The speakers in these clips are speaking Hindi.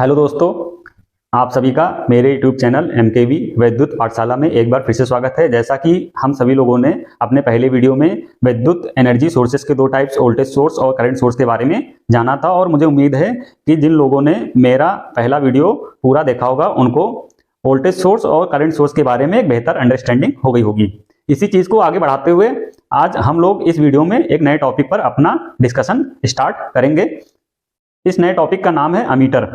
हेलो दोस्तों, आप सभी का मेरे YouTube चैनल MKV विद्युत पाठशाला में एक बार फिर से स्वागत है। जैसा कि हम सभी लोगों ने अपने पहले वीडियो में विद्युत एनर्जी सोर्सेस के दो टाइप्स वोल्टेज सोर्स और करंट सोर्स के बारे में जाना था, और मुझे उम्मीद है कि जिन लोगों ने मेरा पहला वीडियो पूरा देखा होगा उनको वोल्टेज सोर्स और करंट सोर्स के बारे में एक बेहतर अंडरस्टैंडिंग हो गई होगी। इसी चीज़ को आगे बढ़ाते हुए आज हम लोग इस वीडियो में एक नए टॉपिक पर अपना डिस्कशन स्टार्ट करेंगे। इस नए टॉपिक का नाम है अमीटर।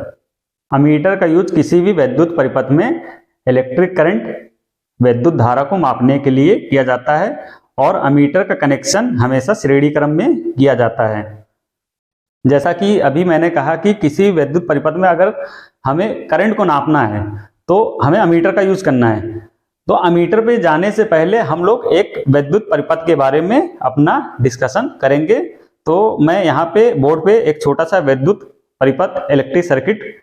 अमीटर का यूज किसी भी विद्युत परिपथ में इलेक्ट्रिक करंट विद्युत धारा को मापने के लिए किया जाता है, और अमीटर का कनेक्शन हमेशा श्रेणी क्रम में किया जाता है। जैसा कि अभी मैंने कहा कि किसी विद्युत परिपथ में अगर हमें करंट को नापना है तो हमें अमीटर का यूज करना है। तो अमीटर पे जाने से पहले हम लोग एक विद्युत परिपथ के बारे में अपना डिस्कशन करेंगे। तो मैं यहाँ पे बोर्ड पे एक छोटा सा विद्युत परिपथ इलेक्ट्रिक सर्किट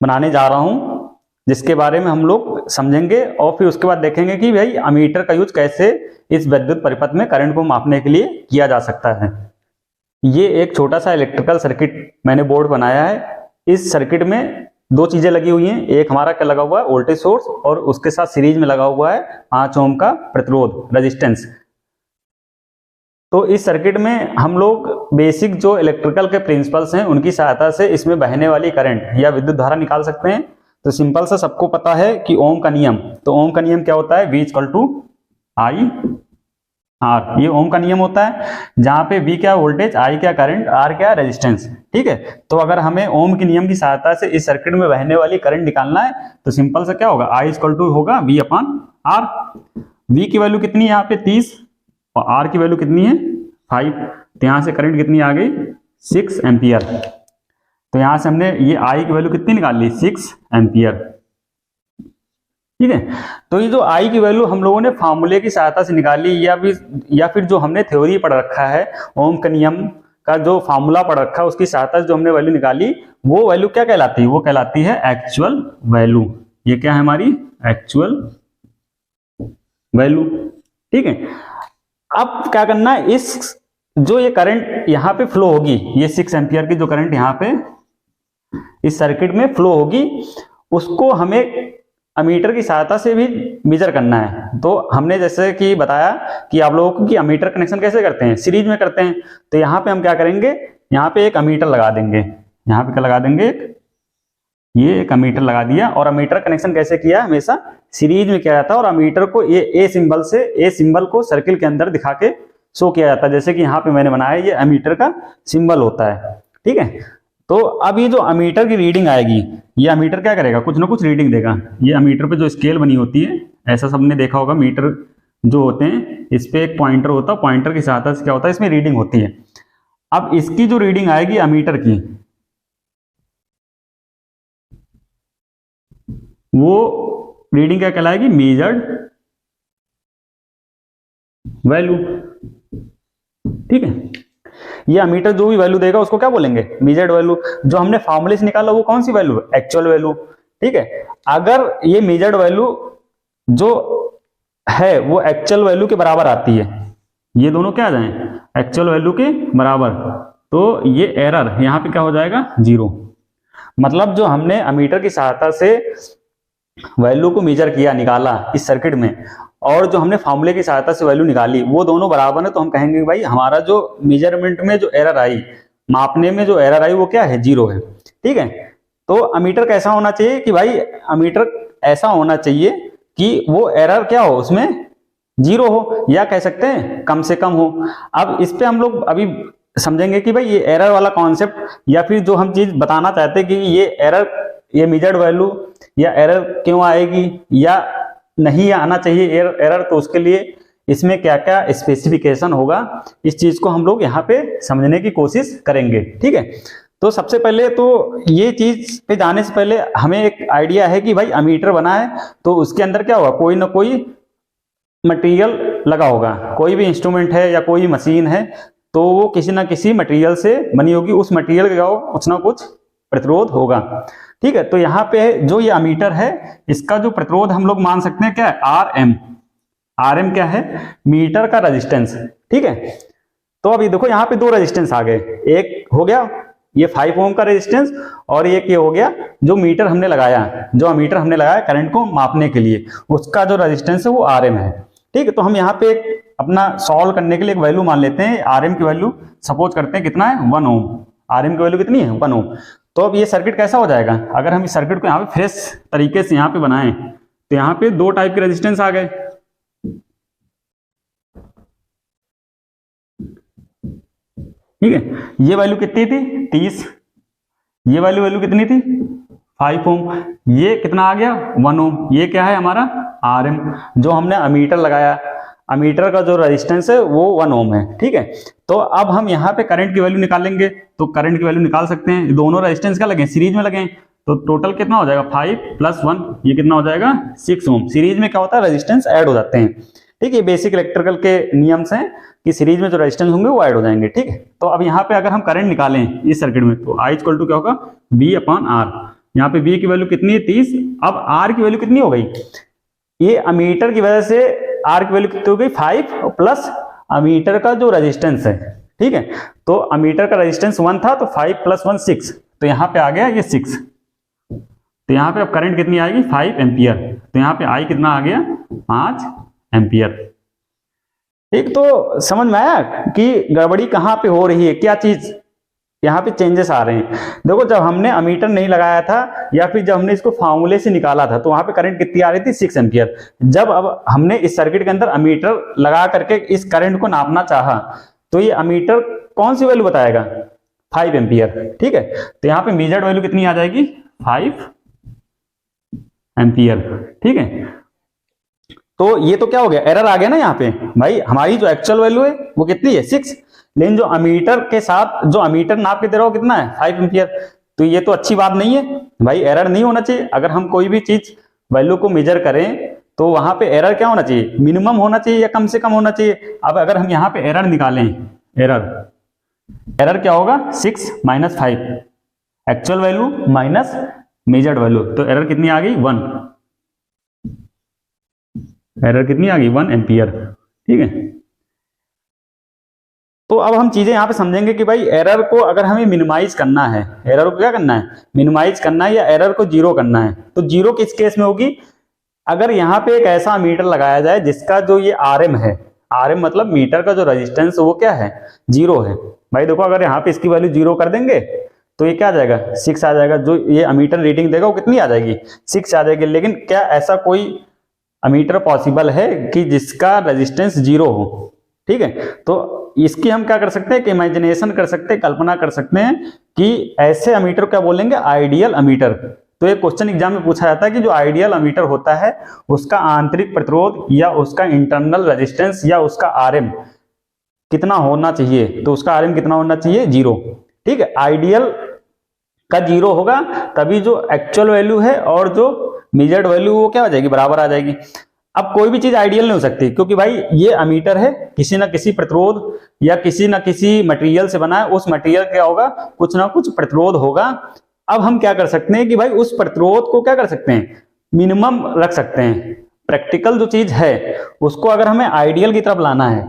बनाने जा रहा हूं, जिसके बारे में हम लोग समझेंगे और फिर उसके बाद देखेंगे कि भाई अमीटर का यूज कैसे इस विद्युत परिपथ में करंट को मापने के लिए किया जा सकता है। ये एक छोटा सा इलेक्ट्रिकल सर्किट मैंने बोर्ड बनाया है। इस सर्किट में दो चीजें लगी हुई हैं। एक हमारा क्या लगा हुआ है, वोल्टेज सोर्स, और उसके साथ सीरीज में लगा हुआ है 5 ओम का प्रतिरोध रेजिस्टेंस। तो इस सर्किट में हम लोग बेसिक जो इलेक्ट्रिकल के प्रिंसिपल्स हैं उनकी सहायता से इसमें बहने वाली करंट या विद्युत धारा निकाल सकते हैं। तो सिंपल सा सबको पता है कि ओम का नियम। तो ओम का नियम क्या होता है, V = I R। ये ओम का नियम होता है, जहां पे V क्या वोल्टेज, I क्या करंट, R क्या रेजिस्टेंस। ठीक है, तो अगर हमें ओम के नियम की सहायता से इस सर्किट में बहने वाली करंट निकालना है तो सिंपल सा क्या होगा, I होगा V/R। V की वैल्यू कितनी है यहाँ पे 30, और R की वैल्यू कितनी है 5। तो यहाँ से करंट कितनी आ गई 6 एम्पियर। तो यहाँ से हमने ये I की वैल्यू कितनी निकाल ली 6 एम्पियर। ठीक है, तो ये जो I की वैल्यू हम लोगों ने फार्मूले की सहायता से निकाली या फिर जो हमने थ्योरी पढ़ रखा है, ओम का नियम का जो फार्मूला पढ़ रखा है उसकी सहायता से जो हमने वैल्यू निकाली, वो वैल्यू क्या कहलाती है, वो कहलाती है एक्चुअल वैल्यू। ये क्या है हमारी एक्चुअल वैल्यू। ठीक है, अब क्या करना है, इस जो ये करंट यहाँ पे फ्लो होगी, ये 6 एम्पियर की जो करंट यहाँ पे इस सर्किट में फ्लो होगी, उसको हमें अमीटर की सहायता से भी मेजर करना है। तो हमने जैसे कि बताया कि आप लोगों को कि अमीटर कनेक्शन कैसे करते हैं, सीरीज में करते हैं। तो यहाँ पे हम क्या करेंगे, यहाँ पे एक अमीटर लगा देंगे। यहाँ पे क्या लगा देंगे, ये एक अमीटर लगा दिया। और अमीटर कनेक्शन कैसे किया, हमेशा सीरीज में किया जाता है, और अमीटर को ये ए सिंबल को सर्किल के अंदर दिखा के शो किया जाता है। जैसे कि यहाँ पे मैंने बनाया, ये अमीटर का सिंबल होता है। ठीक है, तो अब ये जो अमीटर की रीडिंग आएगी, ये अमीटर क्या करेगा, कुछ ना कुछ रीडिंग देगा। ये अमीटर पे जो स्केल बनी होती है, ऐसा सबने देखा होगा, मीटर जो होते हैं इस पे एक पॉइंटर होता है, पॉइंटर की सहायता से क्या होता है, इसमें रीडिंग होती है। अब इसकी जो रीडिंग आएगी अमीटर की, वो रीडिंग क्या कहलाएगी, मेजर्ड वैल्यू। ठीक है, ये अमीटर जो भी वैल्यू देगा उसको क्या बोलेंगे, मेजर्ड वैल्यू। जो हमने फार्मूले से निकाला वो कौन सी वैल्यू, एक्चुअल वैल्यू। ठीक है, अगर ये मेजर्ड वैल्यू जो है वो एक्चुअल वैल्यू के बराबर आती है, ये दोनों क्या आ जाए एक्चुअल वैल्यू के बराबर, तो ये एरर यहाँ पे क्या हो जाएगा 0। मतलब जो हमने अमीटर की सहायता से वैल्यू को मेजर किया, निकाला इस सर्किट में, और जो हमने फार्मूले की सहायता से वैल्यू निकाली, वो दोनों बराबर है। तो हम कहेंगे भाई हमारा जो मेजरमेंट में जो एरर आई, मापने में जो एरर आई, वो क्या है, 0 है। ठीक है, तो अमीटर कैसा होना चाहिए कि भाई अमीटर ऐसा होना चाहिए कि वो एरर क्या हो, उसमें 0 हो, या कह सकते हैं कम से कम हो। अब इस पे हम लोग अभी समझेंगे कि भाई ये एरर वाला कॉन्सेप्ट, या फिर जो हम चीज बताना चाहते हैं कि ये एरर, ये मेजर्ड वैल्यू या एरर क्यों आएगी या नहीं आना चाहिए एरर, तो उसके लिए इसमें क्या क्या स्पेसिफिकेशन होगा, इस चीज को हम लोग यहाँ पे समझने की कोशिश करेंगे। ठीक है, तो सबसे पहले तो ये चीज पे जाने से पहले हमें एक आइडिया है कि भाई अमीटर बना है तो उसके अंदर क्या होगा, कोई ना कोई मटेरियल लगा होगा। कोई भी इंस्ट्रूमेंट है या कोई मशीन है तो वो किसी ना किसी मटेरियल से बनी होगी, उस मटेरियल का कुछ ना कुछ प्रतिरोध होगा। ठीक है, तो यहाँ पे जो ये अमीटर है, इसका जो प्रतिरोध हम लोग मान सकते हैं क्या है, आरएम क्या है, मीटर का रेजिस्टेंस। ठीक है, तो अभी देखो यहाँ पे दो रेजिस्टेंस आ गए, एक हो गया ये 5 ओम का रेजिस्टेंस और एक ये हो गया जो मीटर हमने लगाया, जो अमीटर हमने लगाया करंट को मापने के लिए, उसका जो रेजिस्टेंस है वो RM है। ठीक है, तो हम यहाँ पे अपना सॉल्व करने के लिए एक वैल्यू मान लेते हैं। RM की वैल्यू सपोज करते हैं कितना है 1 ओम। RM की वैल्यू कितनी है 1 ओम। तो अब ये सर्किट कैसा हो जाएगा, अगर हम इस सर्किट को यहाँ पे फ्रेश तरीके से यहाँ पे बनाएं तो यहाँ पे दो टाइप के रेजिस्टेंस आ गए। ठीक है, ये वैल्यू कितनी थी 30, ये वैल्यू कितनी थी 5 ओम, ये कितना आ गया 1 ओम। ये क्या है हमारा RM, जो हमने अमीटर लगाया, अमीटर का जो रेजिस्टेंस है वो 1 ओम है। ठीक है, तो अब हम यहाँ पे करंट की वैल्यू निकालेंगे, तो करंट की वैल्यू निकाल सकते हैं। दोनों रेजिस्टेंस क्या लगे, सीरीज में लगे, तो टोटल कितना हो जाएगा 5 + 1, ये कितना हो जाएगा 6 ओम। सीरीज में क्या होता है, रेजिस्टेंस ऐड हो जाते हैं। ठीक है, बेसिक इलेक्ट्रिकल के नियम्स हैं कि सीरीज में जो रेजिस्टेंस होंगे वो ऐड हो जाएंगे। ठीक है, तो अब यहाँ पे अगर हम करंट निकालें इस सर्किट में तो I = क्या होगा V/R। यहाँ पे V की वैल्यू कितनी है 30, अब R की वैल्यू कितनी हो गई, ये अमीटर की वजह से R की वैल्यू कितनी हो गई 5 प्लस अमीटर का जो रेजिस्टेंस है। ठीक है, तो अमीटर का रेजिस्टेंस 1 था तो 5 + 1 6, तो यहाँ पे आ गया ये 6। तो यहाँ पे अब करंट कितनी आएगी 5 एम्पियर, तो यहाँ पे I कितना आ गया 5 एम्पियर। ठीक, तो समझ में आया कि गड़बड़ी कहाँ पे हो रही है, क्या चीज यहाँ पे चेंजेस आ रहे हैं। देखो, जब हमने अमीटर नहीं लगाया था या फिर जब हमने इसको फार्मूले से निकाला था तो वहां पे करंट कितनी आ रही थी 6 एम्पियर। जब अब हमने इस सर्किट के अंदर अमीटर लगा करके इस करंट को नापना चाहा तो ये अमीटर कौन सी वैल्यू बताएगा 5 एम्पियर। ठीक है, तो यहाँ पे मेजर्ड वैल्यू कितनी आ जाएगी 5 एम्पियर। ठीक है, तो ये तो क्या हो गया, एरर आ गया ना यहाँ पे भाई। हमारी जो एक्चुअल वैल्यू है वो कितनी है 6, लेकिन जो अमीटर के साथ जो अमीटर नाप के दे रहा हो कितना है 5 एम्पियर। तो ये तो अच्छी बात नहीं है भाई, एरर नहीं होना चाहिए। अगर हम कोई भी चीज वैल्यू को मेजर करें तो वहां पे एरर क्या होना चाहिए, मिनिमम होना चाहिए या कम से कम होना चाहिए। अब अगर हम यहाँ पे एरर निकालें, एरर क्या होगा 6 - 5, actual value minus measured value, तो एरर कितनी आ गई 1, एरर कितनी आ गई 1 एम्पियर। ठीक है, तो अब हम चीजें यहाँ पे समझेंगे कि भाई एरर को अगर हमें मिनिमाइज करना है, एरर को क्या करना है मिनिमाइज करना है या एरर को जीरो करना है, तो जीरो किस केस में होगी, अगर यहाँ पे एक ऐसा मीटर लगाया जाए जिसका जो ये RM है, RM मतलब मीटर का जो रेजिस्टेंस वो क्या है 0 है। भाई देखो, अगर यहाँ पे इसकी वैल्यू 0 कर देंगे तो ये क्या आ जाएगा 6 आ जाएगा, जो ये अमीटर रीडिंग देगा वो कितनी आ जाएगी 6 आ जाएगी। लेकिन क्या ऐसा कोई अमीटर पॉसिबल है कि जिसका रेजिस्टेंस 0 हो। ठीक है, तो इसकी हम क्या कर सकते हैं कि इमेजिनेशन कर सकते हैं, कल्पना कर सकते हैं कि ऐसे अमीटर क्या बोलेंगे आइडियल अमीटर। तो एक क्वेश्चन एग्जाम में पूछा जाता है कि जो आइडियल अमीटर होता है उसका आंतरिक प्रतिरोध या उसका इंटरनल रेजिस्टेंस या उसका RM कितना होना चाहिए, तो उसका RM कितना होना चाहिए 0। ठीक है, आइडियल का 0 होगा तभी जो एक्चुअल वैल्यू है और जो मेजर्ड वैल्यू वो क्या हो जाएगी बराबर आ जाएगी। अब कोई भी चीज आइडियल नहीं हो सकती क्योंकि भाई ये अमीटर है, किसी ना किसी प्रतिरोध या किसी ना किसी मटेरियल से बना है, उस मटेरियल क्या होगा कुछ ना कुछ प्रतिरोध होगा। अब हम क्या कर सकते हैं कि भाई उस प्रतिरोध को क्या कर सकते हैं मिनिमम रख सकते हैं। प्रैक्टिकल जो चीज है उसको अगर हमें आइडियल की तरफ लाना है,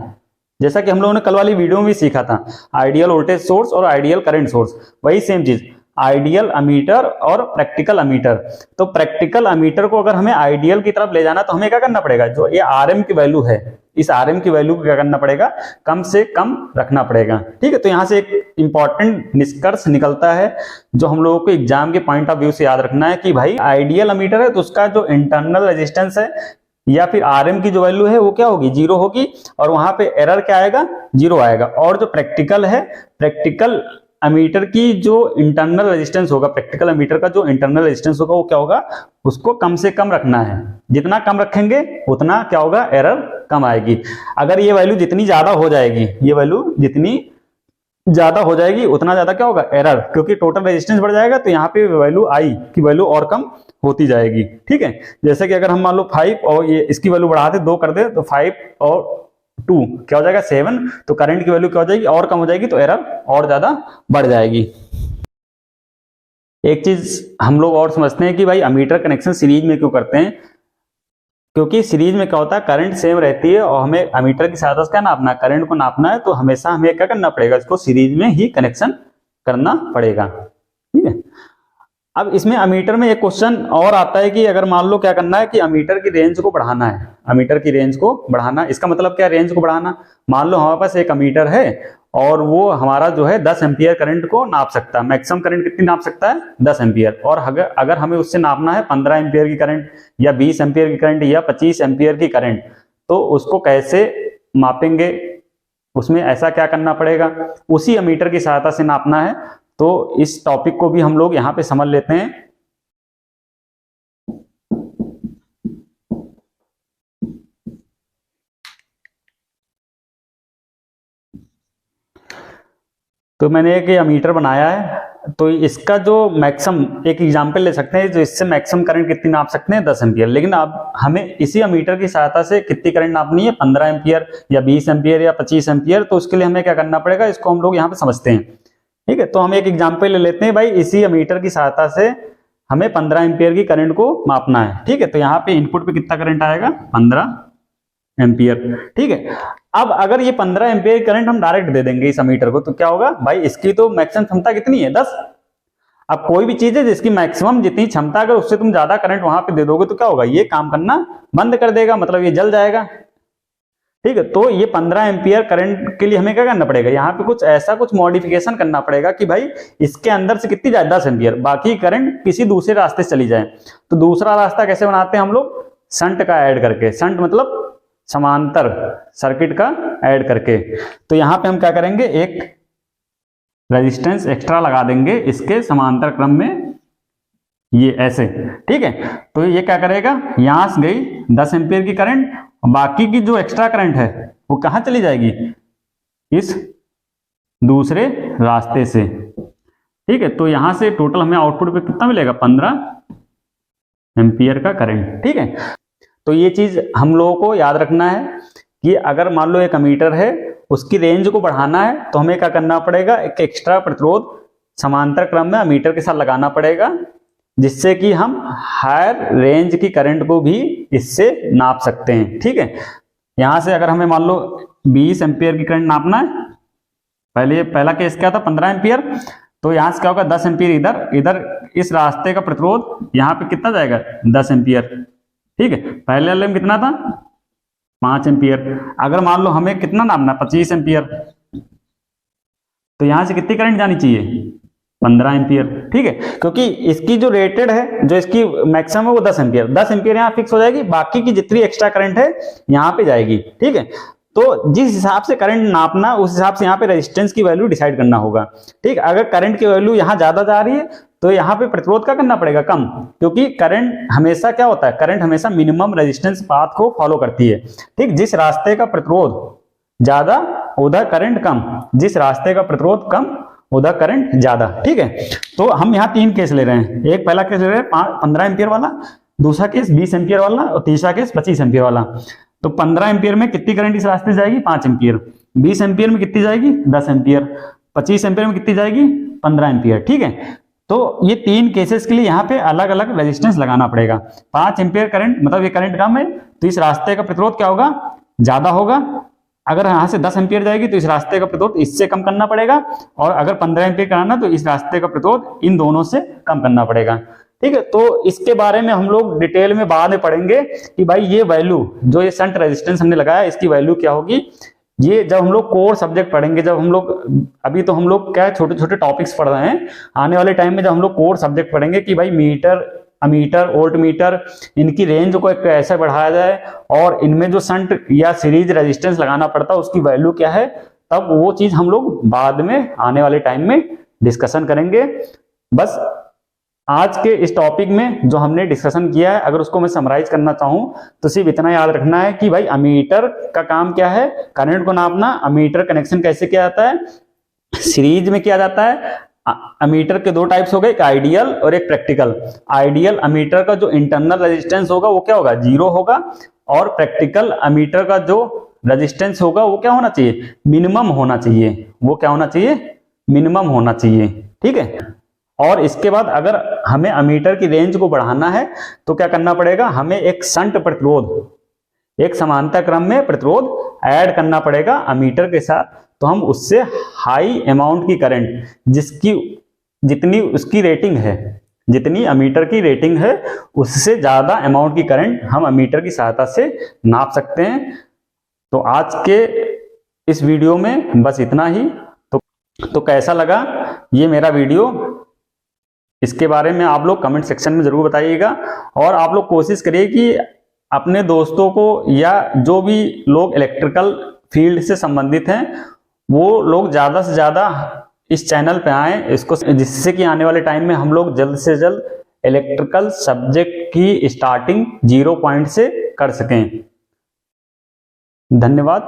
जैसा कि हम लोगों ने कल वाली वीडियो में भी सीखा था, आइडियल वोल्टेज सोर्स और आइडियल करंट सोर्स, वही सेम चीज आइडियल अमीटर और प्रैक्टिकल अमीटर। तो प्रैक्टिकल अमीटर को अगर हमें आइडियल की तरफ ले जाना तो हमें क्या करना पड़ेगा, जो ये RM की वैल्यू है इस RM की वैल्यू को क्या करना पड़ेगा कम से कम रखना पड़ेगा। ठीक है, तो यहाँ से एक इंपॉर्टेंट निष्कर्ष निकलता है जो हम लोगों को एग्जाम के पॉइंट ऑफ व्यू से याद रखना है कि भाई आइडियल अमीटर है तो उसका जो इंटरनल रेजिस्टेंस है या फिर RM की जो वैल्यू है वो क्या होगी 0 होगी और वहां पे एरर क्या आएगा 0 आएगा। और जो प्रैक्टिकल है, प्रैक्टिकल अमीटर की जो इंटरनल रेजिस्टेंस होगा, प्रैक्टिकल अमीटर का जो इंटरनल रेजिस्टेंस होगा वो क्या होगा उसको कम से कम रखना है। जितना कम रखेंगे उतना क्या होगा एरर कम आएगी। अगर ये वैल्यू जितनी ज्यादा हो जाएगी, ये वैल्यू जितनी ज्यादा हो जाएगी उतना ज्यादा क्या होगा एरर, क्योंकि टोटल रेजिस्टेंस बढ़ जाएगा तो यहाँ पे वैल्यू I की वैल्यू और कम होती जाएगी। ठीक है, जैसे कि अगर हम मान लो 5 और ये इसकी वैल्यू बढ़ाते 2 कर दे तो 5 और 2 क्या हो जाएगा 7, तो करंट की वैल्यू क्या हो जाएगी और कम हो जाएगी तो एरर और ज्यादा बढ़ जाएगी। एक चीज हम लोग और समझते हैं कि भाई अमीटर कनेक्शन सीरीज में क्यों करते हैं, क्योंकि सीरीज में क्या होता है करंट सेम रहती है और हमें अमीटर की सहायता से क्या नापना है करंट को नापना है, तो हमेशा हमें क्या करना पड़ेगा इसको सीरीज में ही कनेक्शन करना पड़ेगा। ठीक है, अब इसमें अमीटर में एक क्वेश्चन और आता है कि अगर मान लो क्या करना है कि अमीटर की रेंज को बढ़ाना है, अमीटर की रेंज को बढ़ाना, इसका मतलब क्या रेंज को बढ़ाना, मान लो हमारे पास एक अमीटर है और वो हमारा जो है 10 एम्पियर करंट को नाप सकता है, मैक्सिमम करंट कितनी नाप सकता है 10 एम्पियर, और अगर हमें उससे नापना है 15 एम्पियर की करंट या 20 एम्पियर की करंट या 25 एम्पियर की करंट, तो उसको कैसे मापेंगे, उसमें ऐसा क्या करना पड़ेगा, उसी अमीटर की सहायता से नापना है। तो इस टॉपिक को भी हम लोग यहां पे समझ लेते हैं। तो मैंने एक अमीटर बनाया है, तो इसका जो मैक्सिमम एक एग्जांपल ले सकते हैं, जो इससे मैक्सिमम करंट कितनी नाप सकते हैं 10 एम्पियर, लेकिन अब हमें इसी अमीटर की सहायता से कितनी करंट नापनी है 15 एम्पियर या 20 एम्पियर या 25 एम्पियर, तो उसके लिए हमें क्या करना पड़ेगा, इसको हम लोग यहाँ पे समझते हैं। ठीक है, तो हम एक एग्जाम्पल ले लेते हैं, भाई इसी अमीटर की सहायता से हमें 15 एम्पियर की करंट को मापना है। ठीक है, तो यहाँ पे इनपुट पे कितना करंट आएगा 15 एम्पियर। ठीक है, अब अगर ये 15 एम्पियर करंट हम डायरेक्ट दे देंगे इस अमीटर को, तो क्या होगा भाई, इसकी तो मैक्सिमम क्षमता कितनी है 10। अब कोई भी चीज है जिसकी मैक्सिमम जितनी क्षमता, अगर उससे तुम ज्यादा करंट वहां पे दे दोगे तो क्या होगा, ये काम करना बंद कर देगा, मतलब ये जल जाएगा। ठीक है, तो ये 15 एम्पियर करंट के लिए हमें क्या करना पड़ेगा, यहाँ पे कुछ ऐसा कुछ मॉडिफिकेशन करना पड़ेगा कि भाई इसके अंदर से कितनी जाए 10 एम्पियर, बाकी करंट किसी दूसरे रास्ते से चली जाए। तो दूसरा रास्ता कैसे बनाते हैं हम लोग, शंट का ऐड करके, शंट मतलब समांतर सर्किट का ऐड करके। तो यहाँ पे हम क्या करेंगे, एक रेजिस्टेंस एक्स्ट्रा लगा देंगे इसके समांतर क्रम में, ये ऐसे। ठीक है, तो ये क्या करेगा, यहां से गई 10 एम्पियर की करंट, बाकी की जो एक्स्ट्रा करंट है वो कहां चली जाएगी, इस दूसरे रास्ते से। ठीक है, तो यहां से टोटल हमें आउटपुट पे कितना मिलेगा 15 एम्पियर का करंट। ठीक है, तो ये चीज हम लोगों को याद रखना है कि अगर मान लो एक अमीटर है, उसकी रेंज को बढ़ाना है तो हमें क्या करना पड़ेगा, एक एक्स्ट्रा प्रतिरोध समांतर क्रम में अमीटर के साथ लगाना पड़ेगा, जिससे कि हम हायर रेंज की करंट को भी इससे नाप सकते हैं। ठीक है, यहां से अगर हमें मान लो 20 एम्पियर की करंट नापना है, पहला केस क्या था 15 एम्पियर, तो यहां से क्या होगा 10 एम्पियर इधर इस रास्ते का प्रतिरोध यहाँ पे कितना जाएगा 10 एम्पियर। ठीक है, पहले वाले में कितना था 5 एम्पियर, अगर मान लो हमें कितना नापना 25 एम्पियर, तो यहां से कितनी करंट जानी चाहिए 15 एम्पियर। ठीक है, क्योंकि इसकी जो रेटेड है, जो इसकी मैक्सिमम है वो 10 एम्पियर, 10 एम्पियर यहाँ फिक्स हो जाएगी, बाकी की जितनी एक्स्ट्रा करंट है यहाँ पे जाएगी। ठीक है, तो जिस हिसाब से करंट नापना, उस हिसाब से यहाँ पे रेजिस्टेंस की वैल्यू डिसाइड करना होगा। ठीक, अगर करंट की वैल्यू यहाँ ज्यादा जा रही है तो यहाँ पे प्रतिरोध क्या करना पड़ेगा कम, क्योंकि करंट हमेशा क्या होता है, करंट हमेशा मिनिमम रेजिस्टेंस पाथ को फॉलो करती है। ठीक, जिस रास्ते का प्रतिरोध ज्यादा उधर करंट कम, जिस रास्ते का प्रतिरोध कम उधर करंट ज्यादा। ठीक है, तो हम यहाँ 3 केस ले रहे हैं, एक पहला केस ले रहे हैं 15 एम्पियर वाला, दूसरा केस 20 एम्पियर वाला और तीसरा केस 25 एम्पियर वाला। तो 15 एम्पियर में कितनी करंट इस रास्ते से जाएगी 5 एम्पियर, 20 एम्पियर में कितनी जाएगी 10 एम्पियर, 25 एम्पियर में कितनी जाएगी 15 एम्पियर। ठीक है, तो ये 3 केसेस के लिए यहाँ पे अलग अलग रेजिस्टेंस लगाना पड़ेगा। 5 एम्पियर करंट मतलब ये करंट कम है, तो इस रास्ते का प्रतिरोध क्या होगा ज्यादा होगा। अगर यहाँ से 10 एम्पियर जाएगी तो इस रास्ते का प्रतिरोध इससे कम करना पड़ेगा, और अगर 15 एम्पियर कराना तो इस रास्ते का प्रतिरोध इन दोनों से कम करना पड़ेगा। ठीक है, तो इसके बारे में हम लोग डिटेल में बाद में पढ़ेंगे कि भाई ये वैल्यू जो ये शंट रेजिस्टेंस हमने लगाया इसकी वैल्यू क्या होगी, ये जब हम लोग कोर सब्जेक्ट पढ़ेंगे, जब हम लोग अभी तो हम लोग क्या छोटे छोटे टॉपिक्स पढ़ रहे हैं, आने वाले टाइम में जब हम लोग कोर सब्जेक्ट पढ़ेंगे कि भाई मीटर, अमीटर, वोल्ट मीटर, इनकी रेंज को कैसे बढ़ाया जाए और इनमें जो शंट या सीरीज रेजिस्टेंस लगाना पड़ता है उसकी वैल्यू क्या है, तब वो चीज हम लोग बाद में आने वाले टाइम में डिस्कशन करेंगे। बस आज के इस टॉपिक में जो हमने डिस्कशन किया है, अगर उसको मैं समराइज करना चाहूं तो सिर्फ इतना याद रखना है कि भाई अमीटर का काम क्या है, करंट को नापना। अमीटर कनेक्शन कैसे किया जाता है, सीरीज में किया जाता है। अमीटर के 2 टाइप्स हो गए, एक आइडियल और एक प्रैक्टिकल। आइडियल अमीटर का जो इंटरनल रेजिस्टेंस होगा वो क्या होगा 0 होगा, और प्रैक्टिकल अमीटर का जो रेजिस्टेंस होगा वो क्या होना चाहिए मिनिमम होना चाहिए, वो क्या होना चाहिए मिनिमम होना चाहिए। ठीक है, और इसके बाद अगर हमें अमीटर की रेंज को बढ़ाना है तो क्या करना पड़ेगा, हमें एक शंट प्रतिरोध, एक समांतर क्रम में प्रतिरोध ऐड करना पड़ेगा अमीटर के साथ, तो हम उससे हाई अमाउंट की करंट जिसकी जितनी उसकी रेटिंग है, जितनी अमीटर की रेटिंग है उससे ज़्यादा अमाउंट की करंट हम अमीटर की सहायता से नाप सकते हैं। तो आज के इस वीडियो में बस इतना ही। तो कैसा लगा ये मेरा वीडियो, इसके बारे में आप लोग कमेंट सेक्शन में ज़रूर बताइएगा। और आप लोग कोशिश करिए कि अपने दोस्तों को या जो भी लोग इलेक्ट्रिकल फील्ड से संबंधित हैं वो लोग ज़्यादा से ज़्यादा इस चैनल पे आएँ, इसको, जिससे कि आने वाले टाइम में हम लोग जल्द से जल्द इलेक्ट्रिकल सब्जेक्ट की स्टार्टिंग 0 पॉइंट से कर सकें। धन्यवाद।